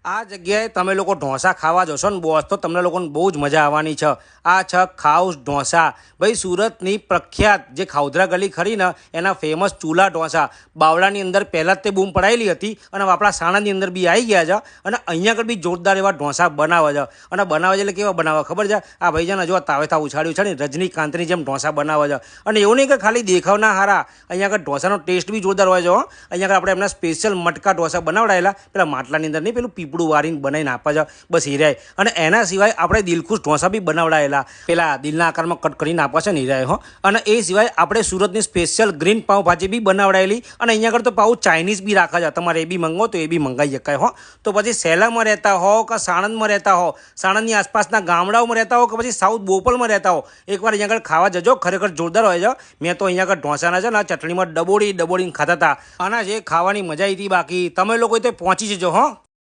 આ જગ્યાએ તમે લોકો ઢોસા ખાવા જશો ને બોસ તો તમને લોકોને બહુ જ મજા આવવાની છે। આ છે ખાઉસ ઢોસા। ભાઈ સુરતની પ્રખ્યાત જે ખાઉધરા ગલી ખરી ને એના ફેમસ ચૂલા ઢોસા બાવળાની અંદર પહેલાં જ તે બૂમ પડાયેલી હતી અને આપણા સાણંદની અંદર બી આવી ગયા છે અને અહીંયા આગળ બી જોરદાર એવા ઢોસા બનાવે છે। અને બનાવે છે એટલે કેવા બનાવે ખબર છે? આ ભાઈ છે ને જો તાવેથા ઉછાળ્યું છે ને રજનીકાંતની જેમ ઢોસા બનાવે છે। અને એવું નહીં કે ખાલી દેખાવના હારા, અહીંયા આગળ ઢોસાનો ટેસ્ટ બી જોરદાર હોય છે હો। અહીંયા આગળ આપણે એમના સ્પેશિયલ મટકા ઢોસા બનાવડાયેલા પેલા માટલાની અંદર નહીં, પેલું પીપળું વારીને બનાવીને આપે છે બસ હીરાય। અને એના સિવાય આપણે દિલખુશ ઢોસા બી બનાવડાયેલા, પેલા દિલના આકારમાં કટ કરીને આપે છે ને હીરાય હો। અને એ સિવાય આપણે સુરતની સ્પેશિયલ ગ્રીન પાઉંભાજી બી બનાવડાયેલી અને અહીંયા આગળ તો પાઉં ચાઇનીઝ બી રાખે છે, તમારે એ બી મંગાવો તો એ બી મંગાવી શકાય હો। તો પછી સેલામાં રહેતા હો કે સાણંદમાં રહેતા હો, સાણંદની આસપાસના ગામડાઓમાં રહેતા હો કે પછી સાઉથ બોપલમાં રહેતા હો, એકવાર અહીંયા આગળ ખાવા જજો, ખરેખર જોરદાર હોય છે। મેં તો અહીંયા આગળ ઢોસાના છે ને ચટણીમાં ડબોડીને ખાતા હતા અને જે ખાવાની મજા આવી હતી બાકી, તમે લોકો તે પહોંચી જજો હો।